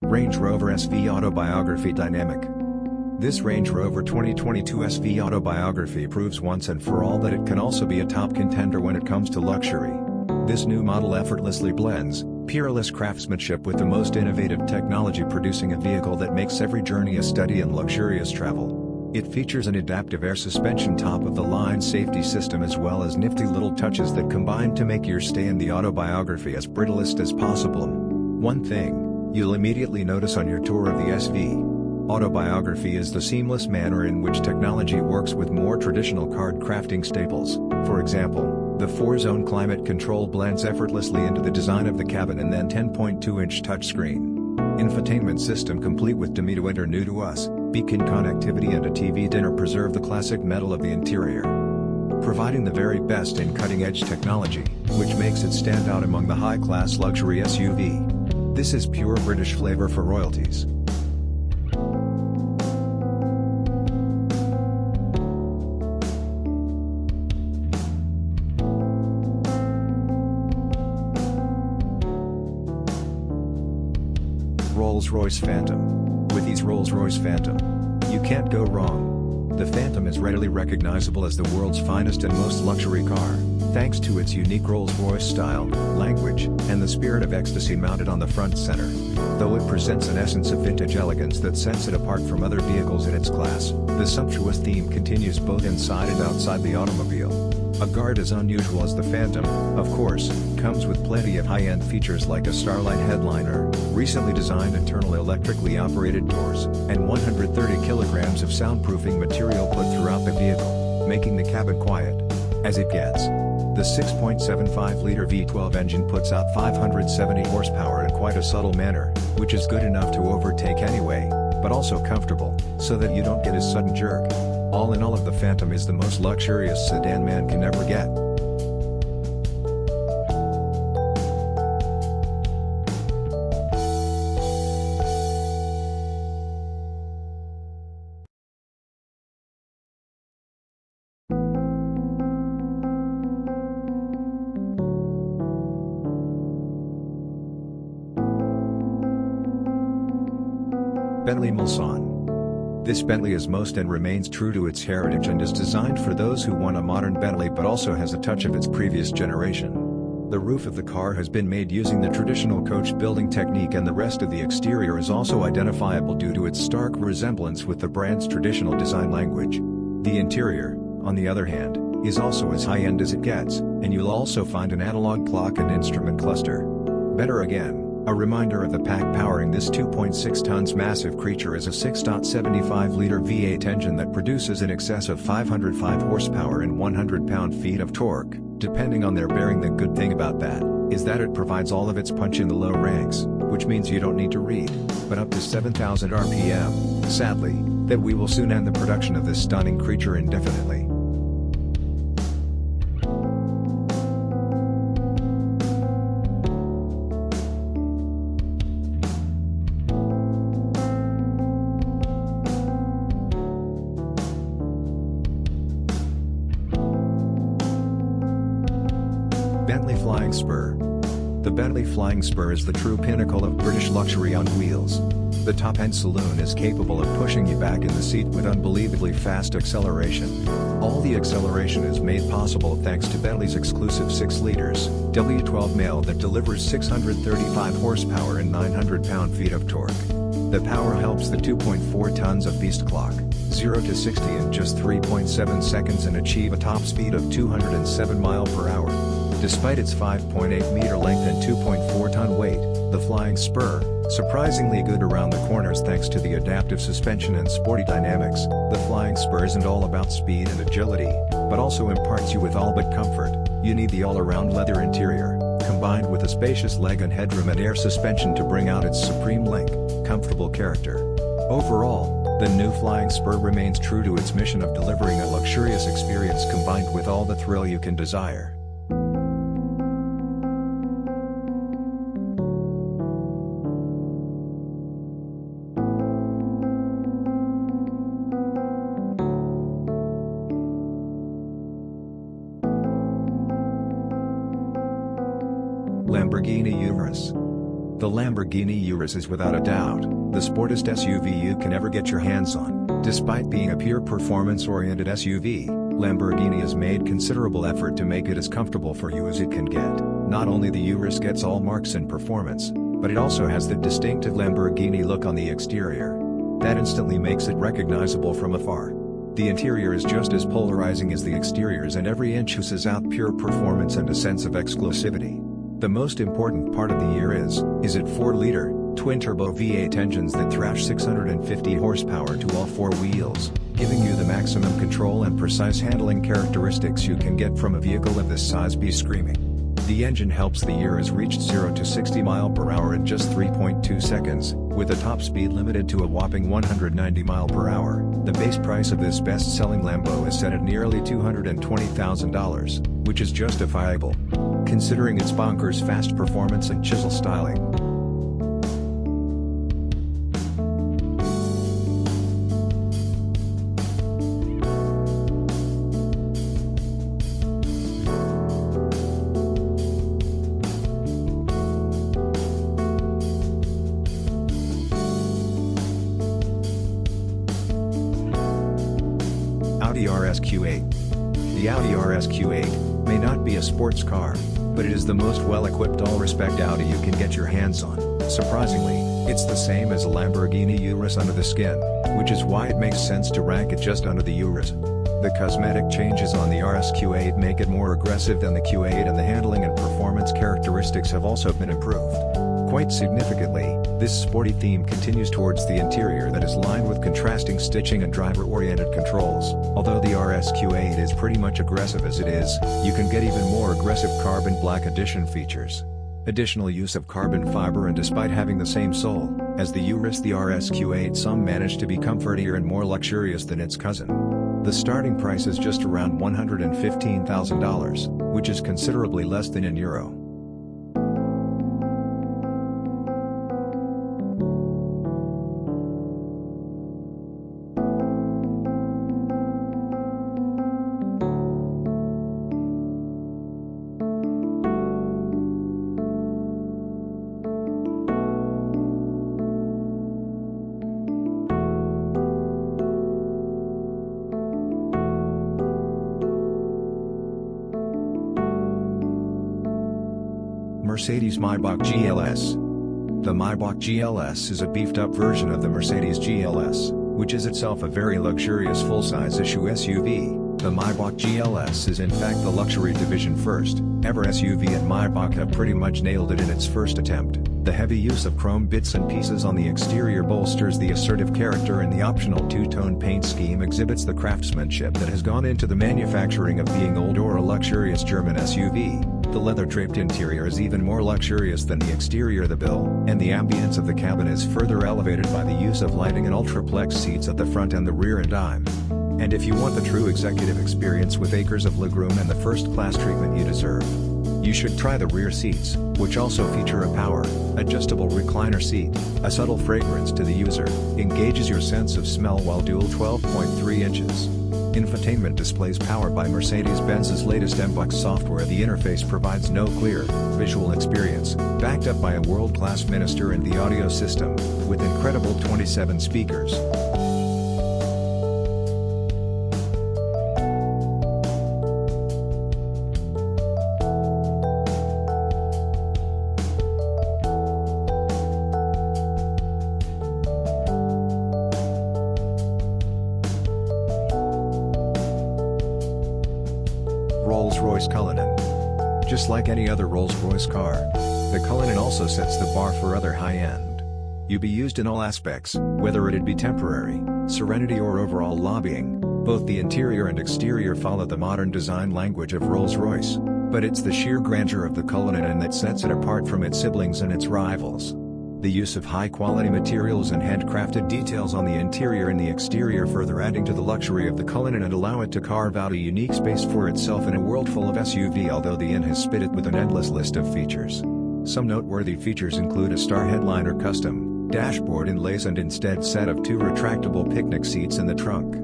Range Rover SV Autobiography Dynamic. This Range Rover 2022 SV Autobiography proves once and for all that it can also be a top contender when it comes to luxury. This new model effortlessly blends peerless craftsmanship with the most innovative technology, producing a vehicle that makes every journey a study in luxurious travel. It features an adaptive air suspension top-of-the-line safety system as well as nifty little touches that combine to make your stay in the Autobiography as brittlest as possible. One thing you'll immediately notice on your tour of the SV Autobiography is the seamless manner in which technology works with more traditional card crafting staples. For example, the 4-zone climate control blends effortlessly into the design of the cabin, and then 10.2-inch touchscreen infotainment system complete with Enter new to us, beacon connectivity and a TV dinner preserve the classic metal of the interior, providing the very best in cutting-edge technology, which makes it stand out among the high-class luxury SUV. This is pure British flavor for royalties. Rolls-Royce Phantom. With each Rolls-Royce Phantom, you can't go wrong. The Phantom is readily recognizable as the world's finest and most luxury car, thanks to its unique Rolls-Royce style, language, and the spirit of ecstasy mounted on the front center. Though it presents an essence of vintage elegance that sets it apart from other vehicles in its class, the sumptuous theme continues both inside and outside the automobile. A guard as unusual as the Phantom, of course, comes with plenty of high-end features like a starlight headliner, recently designed internal electrically operated doors, and 130 kilograms of soundproofing material put throughout the vehicle, making the cabin quiet as it gets. The 6.75-liter V12 engine puts out 570 horsepower in quite a subtle manner, which is good enough to overtake anyway, but also comfortable, so that you don't get a sudden jerk. All in all, the Phantom is the most luxurious sedan man can ever get. Bentley Mulsanne. This Bentley is most and remains true to its heritage and is designed for those who want a modern Bentley but also has a touch of its previous generation. The roof of the car has been made using the traditional coach building technique, and the rest of the exterior is also identifiable due to its stark resemblance with the brand's traditional design language. The interior, on the other hand, is also as high-end as it gets, and you'll also find an analog clock and instrument cluster. Better again, a reminder of the pack powering this 2.6 tons massive creature is a 6.75-liter V8 engine that produces in excess of 505 horsepower and 100 pound-feet of torque, depending on their bearing. The good thing about that is that it provides all of its punch in the low ranks, which means you don't need to read, but up to 7,000 RPM, sadly, that we will soon end the production of this stunning creature indefinitely. Bentley Flying Spur. The Bentley Flying Spur is the true pinnacle of British luxury on wheels. The top-end saloon is capable of pushing you back in the seat with unbelievably fast acceleration. All the acceleration is made possible thanks to Bentley's exclusive 6 liters W12 mail that delivers 635 horsepower and 900 pound-feet of torque. The power helps the 2.4 tons of beast clock 0 to 60 in just 3.7 seconds and achieve a top speed of 207 miles per hour. Despite its 5.8 meter length and 2.4 ton weight, the Flying Spur, surprisingly good around the corners thanks to the adaptive suspension and sporty dynamics. The Flying Spur isn't all about speed and agility, but also imparts you with all but comfort. You need the all-around leather interior, combined with a spacious leg and headroom and air suspension to bring out its supreme link, comfortable character. Overall, the new Flying Spur remains true to its mission of delivering a luxurious experience combined with all the thrill you can desire. Lamborghini Urus. The Lamborghini Urus is without a doubt the sportiest SUV you can ever get your hands on. Despite being a pure performance-oriented SUV, Lamborghini has made considerable effort to make it as comfortable for you as it can get. Not only the Urus gets all marks in performance, but it also has the distinctive Lamborghini look on the exterior. That instantly makes it recognizable from afar. The interior is just as polarizing as the exteriors, and every inch oozes out pure performance and a sense of exclusivity. The most important part of the year is it 4-liter, twin-turbo V8 engines that thrash 650 horsepower to all four wheels, giving you the maximum control and precise handling characteristics you can get from a vehicle of this size. Be screaming. The engine helps the Urus reach 0 to 60 mph in just 3.2 seconds, with a top speed limited to a whopping 190 mph. The base price of this best-selling Lambo is set at nearly $220,000, which is justifiable, considering its bonkers fast performance and chisel styling. Audi RS Q8. The Audi RS Q8 may not be a sports car, but it is the most well-equipped all-respect Audi you can get your hands on. Surprisingly, it's the same as a Lamborghini Urus under the skin, which is why it makes sense to rank it just under the Urus. The cosmetic changes on the RS Q8 make it more aggressive than the Q8, and the handling and performance characteristics have also been improved. Quite significantly, this sporty theme continues towards the interior that is lined with contrasting stitching and driver-oriented controls. Although the RS Q8 is pretty much aggressive as it is, you can get even more aggressive carbon black edition features. Additional use of carbon fiber, and despite having the same soul as the Urus, the RS Q8 some managed to be comfortier and more luxurious than its cousin. The starting price is just around $115,000, which is considerably less than in euro. Mercedes Maybach GLS. The Maybach GLS is a beefed-up version of the Mercedes GLS, which is itself a very luxurious full-size issue SUV. The Maybach GLS is in fact the luxury division first ever SUV, and Maybach have pretty much nailed it in its first attempt. The heavy use of chrome bits and pieces on the exterior bolsters the assertive character, and the optional two-tone paint scheme exhibits the craftsmanship that has gone into the manufacturing of being old or a luxurious German SUV. The leather-draped interior is even more luxurious than the exterior. The bill and the ambience of the cabin is further elevated by the use of lighting and ultraplex seats at the front and the rear and dime. And if you want the true executive experience with acres of legroom and the first-class treatment you deserve, you should try the rear seats, which also feature a power adjustable recliner seat. A subtle fragrance to the user engages your sense of smell, while dual 12.3 inches infotainment displays powered by Mercedes-Benz's latest MBUX software. The interface provides no clear visual experience, backed up by a world-class minister and the audio system, with incredible 27 speakers. Rolls-Royce Cullinan. Just like any other Rolls-Royce car, the Cullinan also sets the bar for other high-end. You be used in all aspects, whether it'd be temporary, serenity or overall lobbying. Both the interior and exterior follow the modern design language of Rolls-Royce, but it's the sheer grandeur of the Cullinan that sets it apart from its siblings and its rivals. The use of high-quality materials and handcrafted details on the interior and the exterior further adding to the luxury of the Cullinan and allow it to carve out a unique space for itself in a world full of SUV, although the Inn has spit it with an endless list of features. Some noteworthy features include a star headliner, custom dashboard inlays, and instead set of two retractable picnic seats in the trunk.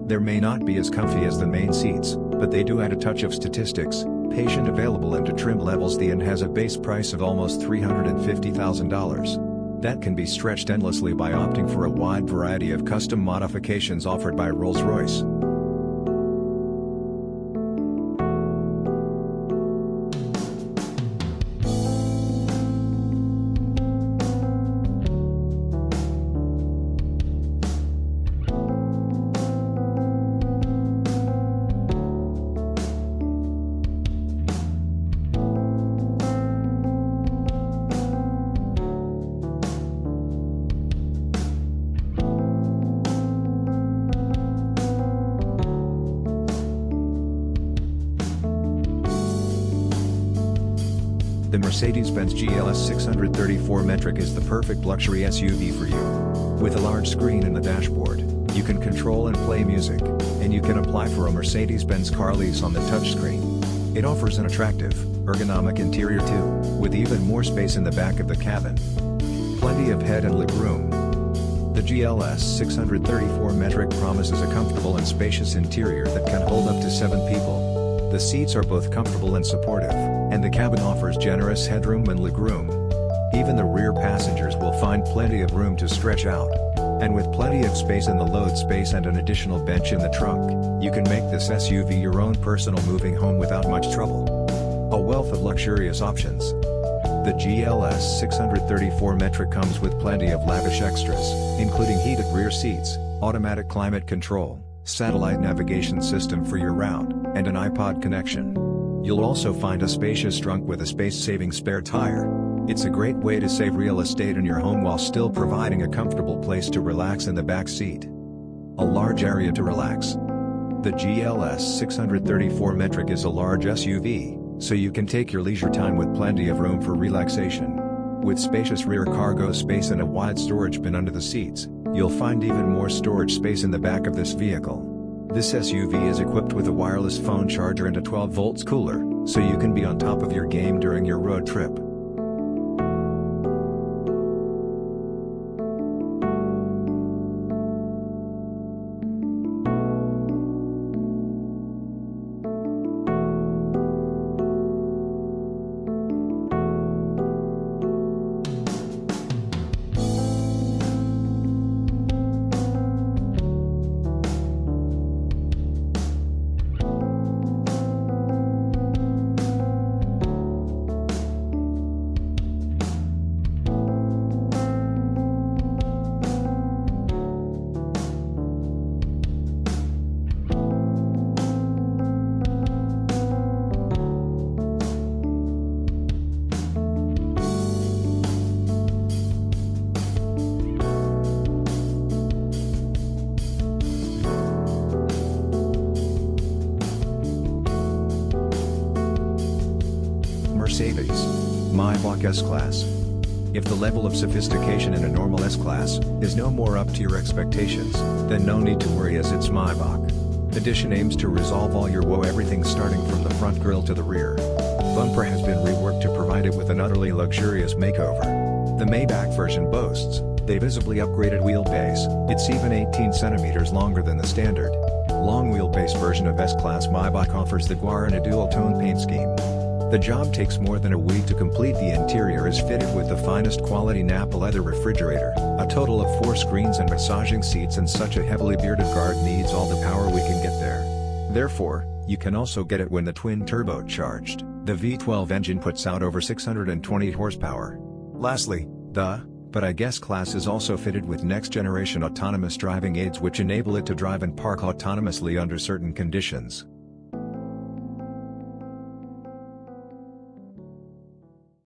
They may not be as comfy as the main seats, but they do add a touch of statistics, Patient available into trim levels. The End has a base price of almost $350,000. That can be stretched endlessly by opting for a wide variety of custom modifications offered by Rolls-Royce. The Mercedes-Benz GLS 634 metric is the perfect luxury SUV for you. With a large screen in the dashboard, you can control and play music, and you can apply for a Mercedes-Benz car lease on the touchscreen. It offers an attractive, ergonomic interior too, with even more space in the back of the cabin. Plenty of head and legroom. The GLS 634 metric promises a comfortable and spacious interior that can hold up to 7 people. The seats are both comfortable and supportive, and the cabin offers generous headroom and legroom. Even the rear passengers will find plenty of room to stretch out. And with plenty of space in the load space and an additional bench in the trunk, you can make this SUV your own personal moving home without much trouble. A wealth of luxurious options. The GLS 634 metric comes with plenty of lavish extras, including heated rear seats, automatic climate control, satellite navigation system for your route, and an iPod connection. You'll also find a spacious trunk with a space-saving spare tire. It's a great way to save real estate in your home while still providing a comfortable place to relax in the back seat. A large area to relax. The GLS 634 metric is a large SUV, so you can take your leisure time with plenty of room for relaxation. With spacious rear cargo space and a wide storage bin under the seats, you'll find even more storage space in the back of this vehicle. This SUV is equipped with a wireless phone charger and a 12 volts cooler, so you can be on top of your game during your road trip. Mercedes Maybach S-Class. If the level of sophistication in a normal S-Class is no more up to your expectations, then no need to worry, as it's Maybach. Edition aims to resolve all your woe, everything starting from the front grille to the rear. Bumper has been reworked to provide it with an utterly luxurious makeover. The Maybach version boasts the visibly upgraded wheelbase. It's even 18 centimeters longer than the standard long wheelbase version of S-Class. Maybach offers the Guarana dual-tone paint scheme. The job takes more than a week to complete. The interior is fitted with the finest quality Napa leather refrigerator, a total of 4 screens and massaging seats, and such a heavily bearded guard needs all the power we can get there. Therefore, you can also get it when the twin turbocharged, the V12 engine puts out over 620 horsepower. Lastly, but I guess class is also fitted with next-generation autonomous driving aids which enable it to drive and park autonomously under certain conditions.